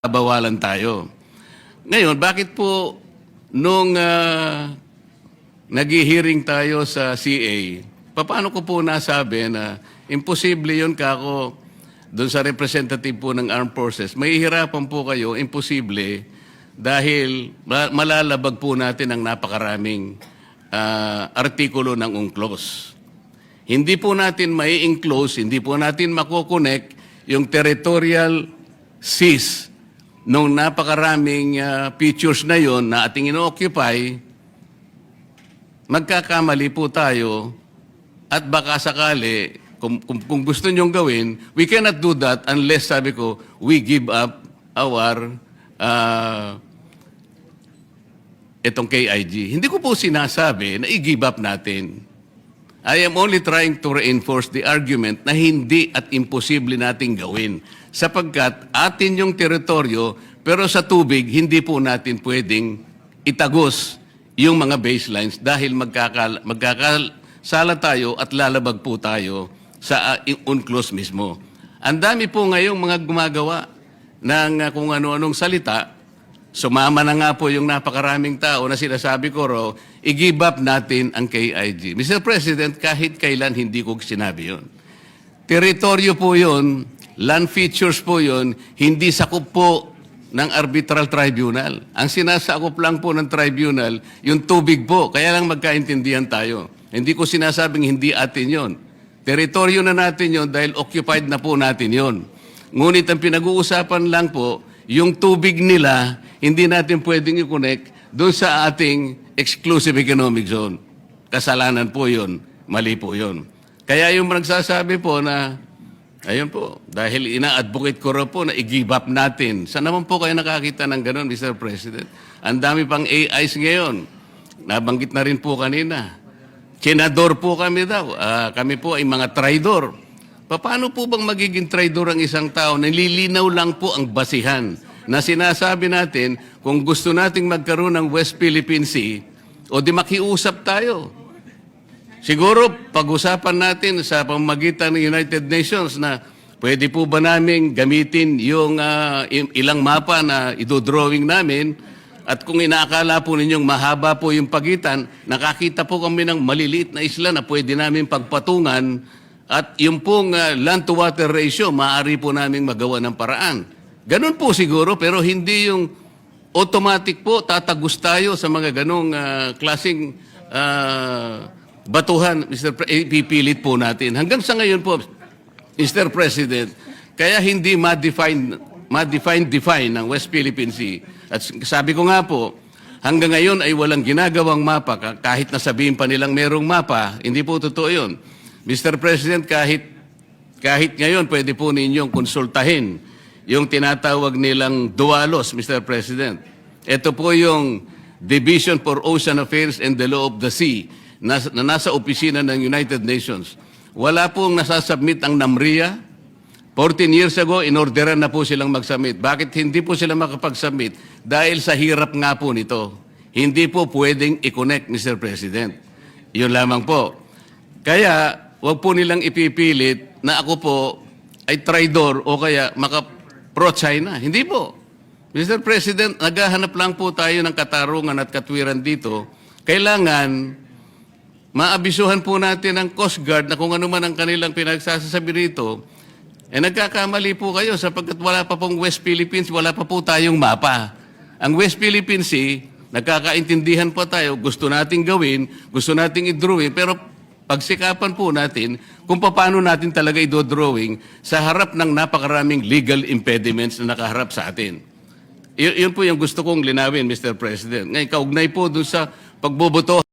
bawalan tayo. Ngayon, bakit po nung nag-hearing tayo sa CA, paano ko po nasabi na imposible yun kako doon sa representative po ng Armed Forces? Mahihirapan po kayo, imposible, dahil malalabag po natin ang napakaraming artikulo ng UNCLOS. Hindi po natin mai-enclose, hindi po natin makukonek yung territorial seas nung napakaraming features na yon na ating ino-occupy. Magkakamali po tayo at baka sakali, kung gusto nyong gawin, we cannot do that unless, sabi ko, we give up our itong KIG. Hindi ko po sinasabi na i-give up natin. I am only trying to reinforce the argument na hindi at imposible nating gawin. Sapagkat atin yung teritoryo, pero sa tubig, hindi po natin pwedeng itagos yung mga baselines dahil magkakasala tayo at lalabag po tayo sa UNCLOS mismo. Ang dami po ngayong mga gumagawa ng kung ano-anong salita. Sumama na nga po yung napakaraming tao na sinasabi ko ro, i-give up natin ang KIG. Mr. President, kahit kailan hindi ko sinabi yun. Teritoryo po yun, land features po yun, hindi sakop po ng arbitral tribunal. Ang sinasakop lang po ng tribunal, yung tubig po, kaya lang magkaintindihan tayo. Hindi ko sinasabing hindi atin yun. Teritoryo na natin yun dahil occupied na po natin yun. Ngunit ang pinag-uusapan lang po, yung tubig nila, hindi natin pwedeng i-connect doon sa ating exclusive economic zone. Kasalanan po yun. Mali po yun. Kaya yung nagsasabi po na, ayun po, dahil ina-advocate ko rin po na i-give up natin. Saan naman po kayo nakakita ng ganun, Mr. President? Ang dami pang AIs ngayon. Nabanggit na rin po kanina. Senador po kami daw. Kami po ay mga traidor. Paano po bang magiging traidor ang isang tao? Nililinaw lang po ang basihan na sinasabi natin kung gusto nating magkaroon ng West Philippine Sea o di makiusap tayo. Siguro pag-usapan natin sa pamamagitan ng United Nations na pwede po ba namin gamitin yung ilang mapa na idodrawing namin at kung inaakala po ninyong mahaba po yung pagitan, nakakita po kami ng maliliit na isla na pwede namin pagpatungan at yung pong land-to-water ratio, maaari po namin magawa ng paraan. Ganun po siguro, pero hindi yung automatic po, tatagos tayo sa mga ganong klaseng batuhan, pipilit po natin. Hanggang sa ngayon po, Mr. President, kaya hindi ma-define ng West Philippine Sea. At sabi ko nga po, hanggang ngayon ay walang ginagawang mapa, kahit nasabihin pa nilang merong mapa, hindi po totoo yun. Mr. President, kahit ngayon pwede po ninyong konsultahin yung tinatawag nilang DUALOS, Mr. President. Ito po yung Division for Ocean Affairs and the Law of the Sea na nasa opisina ng United Nations. Wala pong nasasubmit ang NAMRIA. 14 years ago, inorderan na po silang mag-submit. Bakit hindi po sila makapag-submit? Dahil sa hirap nga po nito. Hindi po pwedeng i-connect, Mr. President. Yun lamang po. Kaya, huwag po nilang ipipilit na ako po ay traidor o kaya pro-China. Hindi po. Mr. President, naghahanap lang po tayo ng katarungan at katwiran dito. Kailangan maabisuhan po natin ang Coast Guard na kung ano man ang kanilang pinagsasabi rito, nagkakamali po kayo sapagkat wala pa pong West Philippines, wala pa po tayong mapa. Ang West Philippine Sea, nagkakaintindihan pa tayo, gusto nating gawin, gusto nating i-drawing, pero pagsikapan po natin kung paano natin talaga i-drawing sa harap ng napakaraming legal impediments na nakaharap sa atin. Yun po yung gusto kong linawin, Mr. President. Ngayon, kaugnay po dun sa pagboboto